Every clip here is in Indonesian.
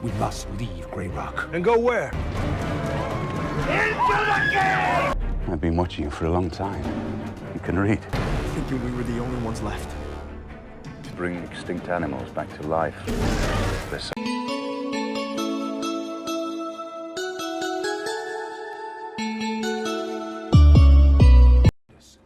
We must leave Grey Rock. And go where? Into the cave! I've been watching you for a long time. You can read. Thinking we were the only ones left. To bring extinct animals back to life. There's some...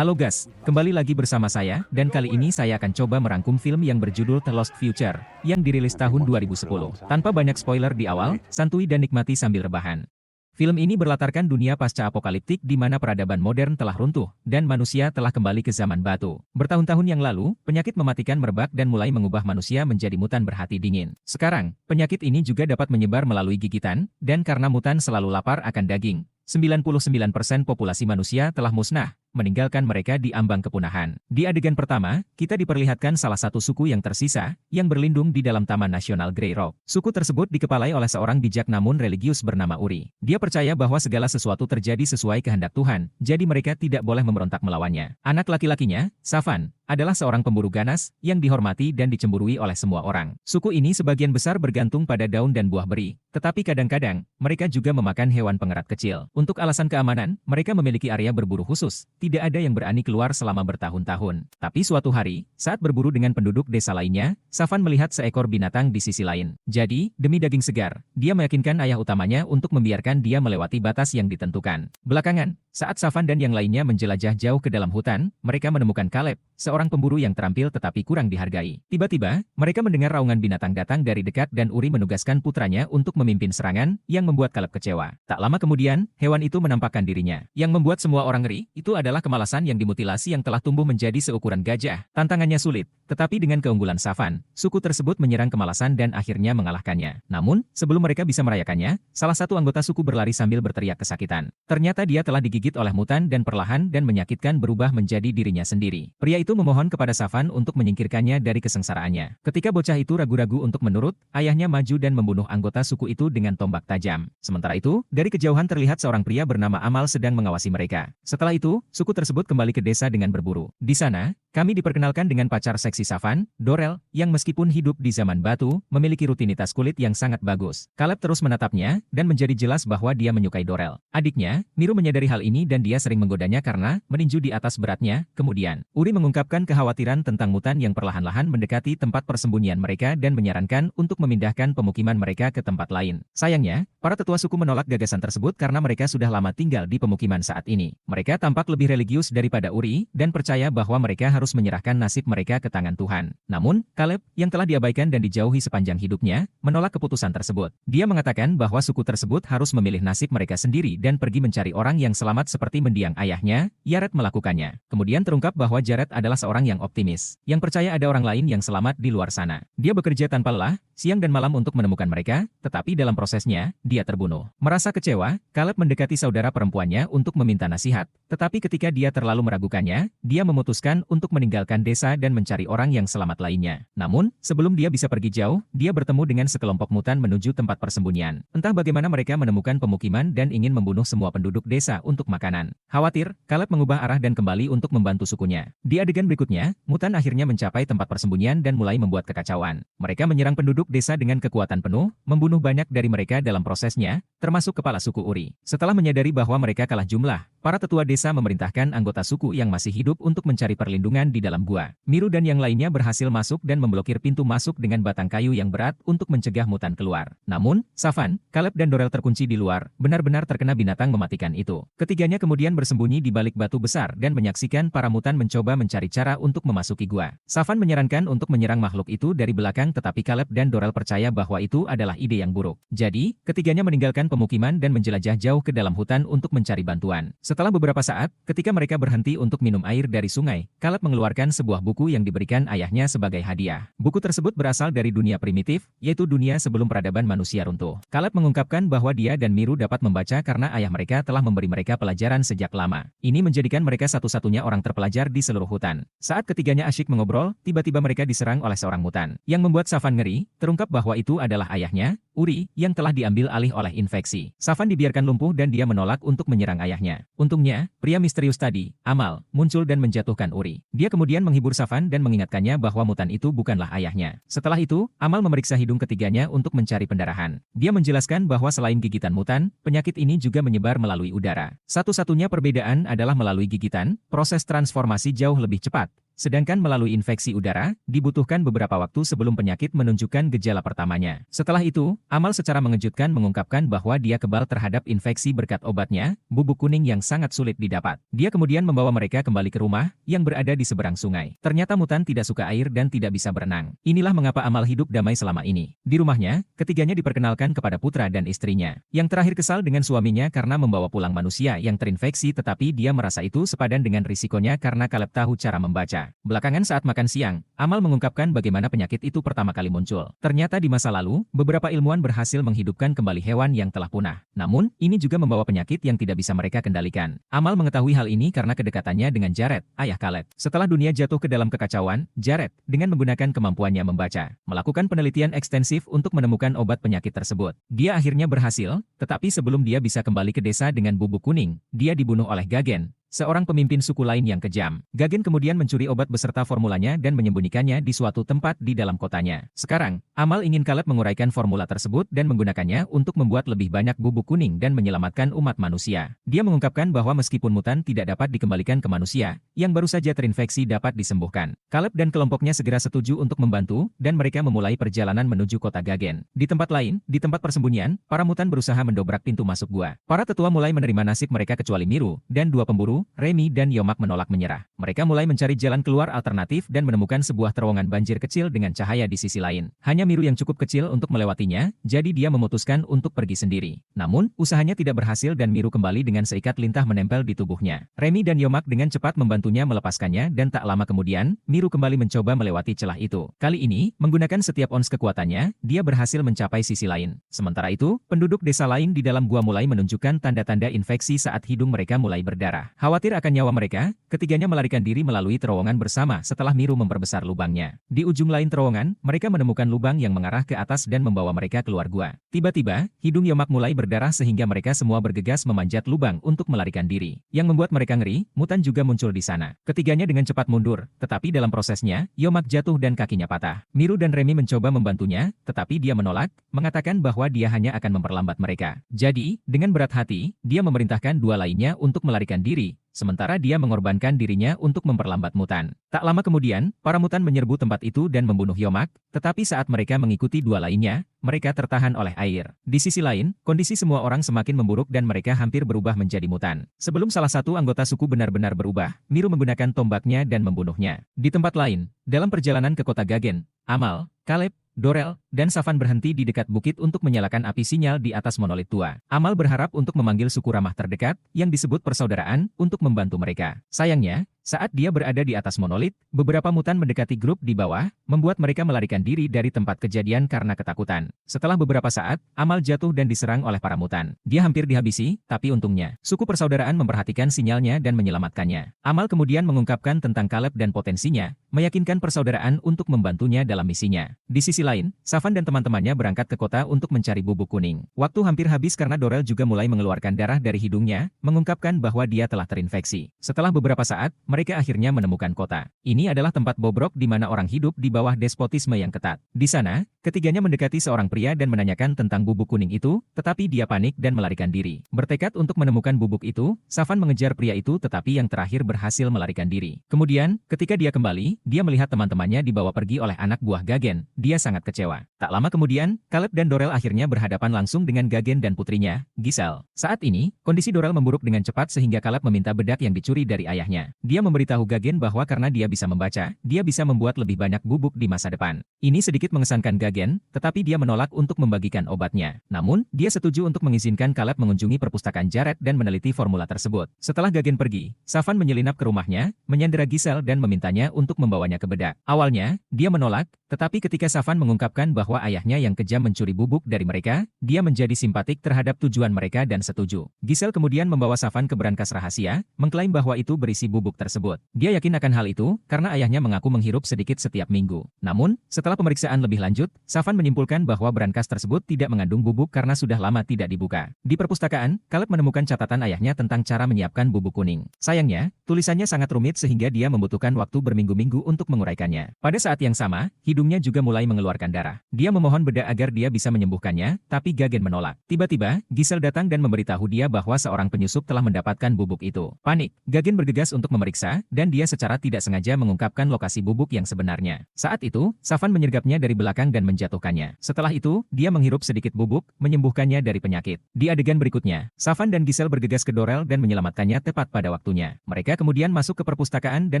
Halo guys, kembali lagi bersama saya, dan kali ini saya akan coba merangkum film yang berjudul The Lost Future, yang dirilis tahun 2010. Tanpa banyak spoiler di awal, santuy dan nikmati sambil rebahan. Film ini berlatarkan dunia pasca apokaliptik di mana peradaban modern telah runtuh, dan manusia telah kembali ke zaman batu. Bertahun-tahun yang lalu, penyakit mematikan merebak dan mulai mengubah manusia menjadi mutan berhati dingin. Sekarang, penyakit ini juga dapat menyebar melalui gigitan, dan karena mutan selalu lapar akan daging, 99% populasi manusia telah musnah, meninggalkan mereka di ambang kepunahan. Di adegan pertama, kita diperlihatkan salah satu suku yang tersisa, yang berlindung di dalam Taman Nasional Grey Rock. Suku tersebut dikepalai oleh seorang bijak namun religius bernama Uri. Dia percaya bahwa segala sesuatu terjadi sesuai kehendak Tuhan, jadi mereka tidak boleh memberontak melawannya. Anak laki-lakinya, Savan, adalah seorang pemburu ganas, yang dihormati dan dicemburui oleh semua orang. Suku ini sebagian besar bergantung pada daun dan buah beri, tetapi kadang-kadang, mereka juga memakan hewan pengerat kecil. Untuk alasan keamanan, mereka memiliki area berburu khusus. Tidak ada yang berani keluar selama bertahun-tahun. Tapi suatu hari, saat berburu dengan penduduk desa lainnya, Savan melihat seekor binatang di sisi lain. Jadi, demi daging segar, dia meyakinkan ayah utamanya untuk membiarkan dia melewati batas yang ditentukan. Belakangan, saat Savan dan yang lainnya menjelajah jauh ke dalam hutan, mereka menemukan Caleb, seorang pemburu yang terampil tetapi kurang dihargai. Tiba-tiba, mereka mendengar raungan binatang datang dari dekat dan Uri menugaskan putranya untuk memimpin serangan, yang membuat Caleb kecewa. Tak lama kemudian, hewan itu menampakkan dirinya. Yang membuat semua orang ngeri, itu adalah kemalasan yang dimutilasi yang telah tumbuh menjadi seukuran gajah. Tantangannya sulit, tetapi dengan keunggulan Savan, suku tersebut menyerang kemalasan dan akhirnya mengalahkannya. Namun, sebelum mereka bisa merayakannya, salah satu anggota suku berlari sambil berteriak kesakitan. Ternyata dia telah digigit oleh mutan dan perlahan dan menyakitkan berubah menjadi dirinya sendiri. Pria itu memohon kepada Savan untuk menyingkirkannya dari kesengsaraannya. Ketika bocah itu ragu-ragu untuk menurut, ayahnya maju dan membunuh anggota suku itu dengan tombak tajam. Sementara itu, dari kejauhan terlihat seorang pria bernama Amal sedang mengawasi mereka. Setelah itu, suku tersebut kembali ke desa dengan berburu. Di sana, kami diperkenalkan dengan pacar seksi Savan, Dorel, yang meskipun hidup di zaman batu, memiliki rutinitas kulit yang sangat bagus. Caleb terus menatapnya, dan menjadi jelas bahwa dia menyukai Dorel. Adiknya, Miru menyadari hal ini dan dia sering menggodanya karena meninju di atas beratnya. Kemudian, Uri mengungkapkan kekhawatiran tentang mutan yang perlahan-lahan mendekati tempat persembunyian mereka dan menyarankan untuk memindahkan pemukiman mereka ke tempat lain. Sayangnya, para tetua suku menolak gagasan tersebut karena mereka sudah lama tinggal di pemukiman saat ini. Mereka tampak lebih religius daripada Uri, dan percaya bahwa mereka harus menyerahkan nasib mereka ke tangan Tuhan. Namun, Caleb, yang telah diabaikan dan dijauhi sepanjang hidupnya, menolak keputusan tersebut. Dia mengatakan bahwa suku tersebut harus memilih nasib mereka sendiri dan pergi mencari orang yang selamat seperti mendiang ayahnya. Jared melakukannya. Kemudian terungkap bahwa Jared adalah seorang yang optimis, yang percaya ada orang lain yang selamat di luar sana. Dia bekerja tanpa lelah, siang dan malam untuk menemukan mereka, tetapi dalam prosesnya, dia terbunuh. Merasa kecewa, Caleb mendekati saudara perempuannya untuk meminta nasihat. Tetapi ketika dia terlalu meragukannya, dia memutuskan untuk meninggalkan desa dan mencari orang yang selamat lainnya. Namun, sebelum dia bisa pergi jauh, dia bertemu dengan sekelompok mutan menuju tempat persembunyian. Entah bagaimana mereka menemukan pemukiman dan ingin membunuh semua penduduk desa untuk makanan. Khawatir, Caleb mengubah arah dan kembali untuk membantu sukunya. Di adegan berikutnya, mutan akhirnya mencapai tempat persembunyian dan mulai membuat kekacauan. Mereka menyerang penduduk desa dengan kekuatan penuh, membunuh banyak dari mereka dalam prosesnya, termasuk kepala suku Uri. Setelah menyadari bahwa mereka kalah jumlah, para tetua desa memerintahkan anggota suku yang masih hidup untuk mencari perlindungan di dalam gua. Miru dan yang lainnya berhasil masuk dan memblokir pintu masuk dengan batang kayu yang berat untuk mencegah mutan keluar. Namun, Savan, Caleb dan Dorel terkunci di luar, benar-benar terkena binatang mematikan itu. Ketiganya kemudian bersembunyi di balik batu besar dan menyaksikan para mutan mencoba mencari cara untuk memasuki gua. Savan menyarankan untuk menyerang makhluk itu dari belakang tetapi Caleb dan Dorel percaya bahwa itu adalah ide yang buruk. Jadi, ketiganya meninggalkan pemukiman dan menjelajah jauh ke dalam hutan untuk mencari bantuan. Setelah beberapa saat, ketika mereka berhenti untuk minum air dari sungai, Caleb mengeluarkan sebuah buku yang diberikan ayahnya sebagai hadiah. Buku tersebut berasal dari dunia primitif, yaitu dunia sebelum peradaban manusia runtuh. Caleb mengungkapkan bahwa dia dan Miru dapat membaca karena ayah mereka telah memberi mereka pelajaran sejak lama. Ini menjadikan mereka satu-satunya orang terpelajar di seluruh hutan. Saat ketiganya asyik mengobrol, tiba-tiba mereka diserang oleh seorang mutan. Yang membuat Savan ngeri, terungkap bahwa itu adalah ayahnya, Uri, yang telah diambil alih oleh infeksi. Savan dibiarkan lumpuh dan dia menolak untuk menyerang ayahnya. Untungnya, pria misterius tadi, Amal, muncul dan menjatuhkan Uri. Dia kemudian menghibur Safan dan mengingatkannya bahwa mutan itu bukanlah ayahnya. Setelah itu, Amal memeriksa hidung ketiganya untuk mencari pendarahan. Dia menjelaskan bahwa selain gigitan mutan, penyakit ini juga menyebar melalui udara. Satu-satunya perbedaan adalah melalui gigitan, proses transformasi jauh lebih cepat. Sedangkan melalui infeksi udara, dibutuhkan beberapa waktu sebelum penyakit menunjukkan gejala pertamanya. Setelah itu, Amal secara mengejutkan mengungkapkan bahwa dia kebal terhadap infeksi berkat obatnya, bubuk kuning yang sangat sulit didapat. Dia kemudian membawa mereka kembali ke rumah, yang berada di seberang sungai. Ternyata mutan tidak suka air dan tidak bisa berenang. Inilah mengapa Amal hidup damai selama ini. Di rumahnya, ketiganya diperkenalkan kepada putra dan istrinya. Yang terakhir kesal dengan suaminya karena membawa pulang manusia yang terinfeksi tetapi dia merasa itu sepadan dengan risikonya karena Caleb tahu cara membaca. Belakangan saat makan siang, Amal mengungkapkan bagaimana penyakit itu pertama kali muncul. Ternyata di masa lalu, beberapa ilmuwan berhasil menghidupkan kembali hewan yang telah punah. Namun, ini juga membawa penyakit yang tidak bisa mereka kendalikan. Amal mengetahui hal ini karena kedekatannya dengan Jared, ayah Caleb. Setelah dunia jatuh ke dalam kekacauan, Jared, dengan menggunakan kemampuannya membaca, melakukan penelitian ekstensif untuk menemukan obat penyakit tersebut. Dia akhirnya berhasil, tetapi sebelum dia bisa kembali ke desa dengan bubuk kuning, dia dibunuh oleh Gagen, seorang pemimpin suku lain yang kejam. Gagen kemudian mencuri obat beserta formulanya dan menyembunyikannya di suatu tempat di dalam kotanya. Sekarang, Amal ingin Caleb menguraikan formula tersebut dan menggunakannya untuk membuat lebih banyak bubuk kuning dan menyelamatkan umat manusia. Dia mengungkapkan bahwa meskipun mutan tidak dapat dikembalikan ke manusia, yang baru saja terinfeksi dapat disembuhkan. Caleb dan kelompoknya segera setuju untuk membantu, dan mereka memulai perjalanan menuju kota Gagen. Di tempat lain, di tempat persembunyian, para mutan berusaha mendobrak pintu masuk gua. Para tetua mulai menerima nasib mereka kecuali Miru, dan dua pemburu, Remy dan Yomak menolak menyerah. Mereka mulai mencari jalan keluar alternatif dan menemukan sebuah terowongan banjir kecil dengan cahaya di sisi lain. Hanya Miru yang cukup kecil untuk melewatinya, jadi dia memutuskan untuk pergi sendiri. Namun, usahanya tidak berhasil dan Miru kembali dengan seikat lintah menempel di tubuhnya. Remy dan Yomak dengan cepat membantunya melepaskannya dan tak lama kemudian, Miru kembali mencoba melewati celah itu. Kali ini, menggunakan setiap ons kekuatannya, dia berhasil mencapai sisi lain. Sementara itu, penduduk desa lain di dalam gua mulai menunjukkan tanda-tanda infeksi saat hidung mereka mulai berdarah. Khawatir akan nyawa mereka, ketiganya melarikan diri melalui terowongan bersama setelah Miru memperbesar lubangnya. Di ujung lain terowongan, mereka menemukan lubang yang mengarah ke atas dan membawa mereka keluar gua. Tiba-tiba, hidung Yomak mulai berdarah sehingga mereka semua bergegas memanjat lubang untuk melarikan diri. Yang membuat mereka ngeri, mutan juga muncul di sana. Ketiganya dengan cepat mundur, tetapi dalam prosesnya, Yomak jatuh dan kakinya patah. Miru dan Remy mencoba membantunya, tetapi dia menolak, mengatakan bahwa dia hanya akan memperlambat mereka. Jadi, dengan berat hati, dia memerintahkan dua lainnya untuk melarikan diri, sementara dia mengorbankan dirinya untuk memperlambat mutan. Tak lama kemudian, para mutan menyerbu tempat itu dan membunuh Yomak, tetapi saat mereka mengikuti dua lainnya, mereka tertahan oleh air. Di sisi lain, kondisi semua orang semakin memburuk dan mereka hampir berubah menjadi mutan. Sebelum salah satu anggota suku benar-benar berubah, Miru menggunakan tombaknya dan membunuhnya. Di tempat lain, dalam perjalanan ke kota Gagen, Amal, Caleb, Dorel, dan Safan berhenti di dekat bukit untuk menyalakan api sinyal di atas monolit tua. Amal berharap untuk memanggil suku ramah terdekat, yang disebut persaudaraan, untuk membantu mereka. Sayangnya, saat dia berada di atas monolit, beberapa mutan mendekati grup di bawah, membuat mereka melarikan diri dari tempat kejadian karena ketakutan. Setelah beberapa saat, Amal jatuh dan diserang oleh para mutan. Dia hampir dihabisi, tapi untungnya, suku persaudaraan memperhatikan sinyalnya dan menyelamatkannya. Amal kemudian mengungkapkan tentang Caleb dan potensinya, meyakinkan persaudaraan untuk membantunya dalam misinya. Di sisi lain, Safan dan teman-temannya berangkat ke kota untuk mencari bubuk kuning. Waktu hampir habis karena Dorel juga mulai mengeluarkan darah dari hidungnya, mengungkapkan bahwa dia telah terinfeksi. Setelah beberapa saat, mereka akhirnya menemukan kota. Ini adalah tempat bobrok di mana orang hidup di bawah despotisme yang ketat. Di sana, ketiganya mendekati seorang pria dan menanyakan tentang bubuk kuning itu, tetapi dia panik dan melarikan diri. Bertekad untuk menemukan bubuk itu, Safan mengejar pria itu tetapi yang terakhir berhasil melarikan diri. Kemudian, ketika dia kembali, dia melihat teman-temannya dibawa pergi oleh anak buah Gagen. Dia sangat kecewa. Tak lama kemudian, Caleb dan Dorel akhirnya berhadapan langsung dengan Gagen dan putrinya, Giselle. Saat ini, kondisi Dorel memburuk dengan cepat sehingga Caleb meminta bedak yang dicuri dari ayahnya. Dia memberitahu Gagen bahwa karena dia bisa membaca, dia bisa membuat lebih banyak bubuk di masa depan. Ini sedikit mengesankan Gagen, tetapi dia menolak untuk membagikan obatnya. Namun, dia setuju untuk mengizinkan Caleb mengunjungi perpustakaan Jared dan meneliti formula tersebut. Setelah Gagen pergi, Safan menyelinap ke rumahnya, menyandera Giselle dan memintanya untuk membawanya ke bedak. Awalnya, dia menolak, Tetapi ketika Safan mengungkapkan bahwa ayahnya yang kejam mencuri bubuk dari mereka, dia menjadi simpatik terhadap tujuan mereka dan setuju. Giselle kemudian membawa Safan ke berangkas rahasia, mengklaim bahwa itu berisi bubuk tersebut. Dia yakin akan hal itu, karena ayahnya mengaku menghirup sedikit setiap minggu. Namun, setelah pemeriksaan lebih lanjut, Safan menyimpulkan bahwa berangkas tersebut tidak mengandung bubuk karena sudah lama tidak dibuka. Di perpustakaan, Caleb menemukan catatan ayahnya tentang cara menyiapkan bubuk kuning. Sayangnya, tulisannya sangat rumit sehingga dia membutuhkan waktu berminggu-minggu untuk menguraikannya. Pada saat yang sama, hidungnya juga mulai mengeluarkan darah. Dia memohon bedak agar dia bisa menyembuhkannya, tapi Gagen menolak. Tiba-tiba, Giselle datang dan memberitahu dia bahwa seorang penyusup telah mendapatkan bubuk itu. Panik, Gagen bergegas untuk memeriksa, dan dia secara tidak sengaja mengungkapkan lokasi bubuk yang sebenarnya. Saat itu, Safan menyergapnya dari belakang dan menjatuhkannya. Setelah itu, dia menghirup sedikit bubuk, menyembuhkannya dari penyakit. Di adegan berikutnya, Safan dan Giselle bergegas ke Dorel dan menyelamatkannya tepat pada waktunya. Mereka kemudian masuk ke perpustakaan dan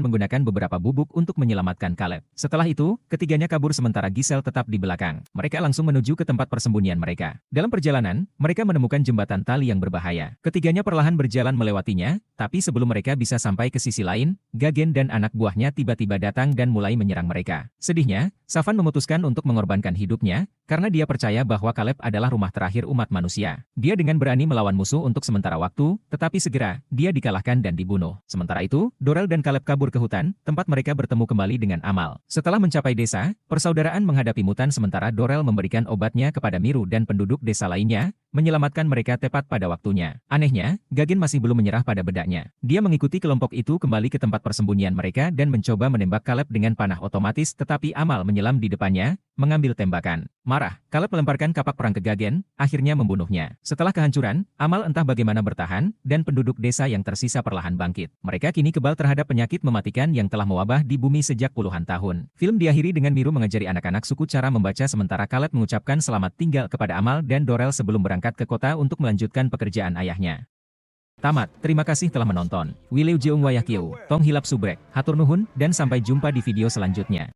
menggunakan beberapa bubuk untuk menyelamatkan Caleb. Setelah itu, ketiganya kabur sementara Giselle tetap di belakang. Mereka langsung menuju ke tempat persembunyian mereka. Dalam perjalanan, mereka menemukan jembatan tali yang berbahaya. Ketiganya perlahan berjalan melewatinya, tapi sebelum mereka bisa sampai ke sisi lain, Gagen dan anak buahnya tiba-tiba datang dan mulai menyerang mereka. Sedihnya, Safan memutuskan untuk mengorbankan hidupnya, karena dia percaya bahwa Caleb adalah rumah terakhir umat manusia. Dia dengan berani melawan musuh untuk sementara waktu, tetapi segera, dia dikalahkan dan dibunuh. Sementara itu, Dorel dan Caleb kabur ke hutan, tempat mereka bertemu kembali dengan Amal. Setelah mencapai desa, persaudaraan menghadapi mutan sementara Dorel memberikan obatnya kepada Miru dan penduduk desa lainnya, menyelamatkan mereka tepat pada waktunya. Anehnya, Gagen masih belum menyerah pada bedaknya. Dia mengikuti kelompok itu kembali ke tempat persembunyian mereka dan mencoba menembak Caleb dengan panah otomatis tetapi Amal menyelam di depannya, mengambil tembakan. Marah, Caleb melemparkan kapak perang ke Gagen, akhirnya membunuhnya. Setelah kehancuran, Amal entah bagaimana bertahan, dan penduduk desa yang tersisa perlahan bangkit. Mereka kini kebal terhadap penyakit mematikan yang telah mewabah di bumi sejak puluhan tahun. Film diakhiri dengan Miru mengajari anak-anak suku cara membaca sementara Caleb mengucapkan selamat tinggal kepada Amal dan Dorel sebelum berangkat ke kota untuk melanjutkan pekerjaan ayahnya. Tamat, terima kasih telah menonton. Wileu Jeung Wayah Kieu, Tong Hilap Subrek, Hatur Nuhun, dan sampai jumpa di video selanjutnya.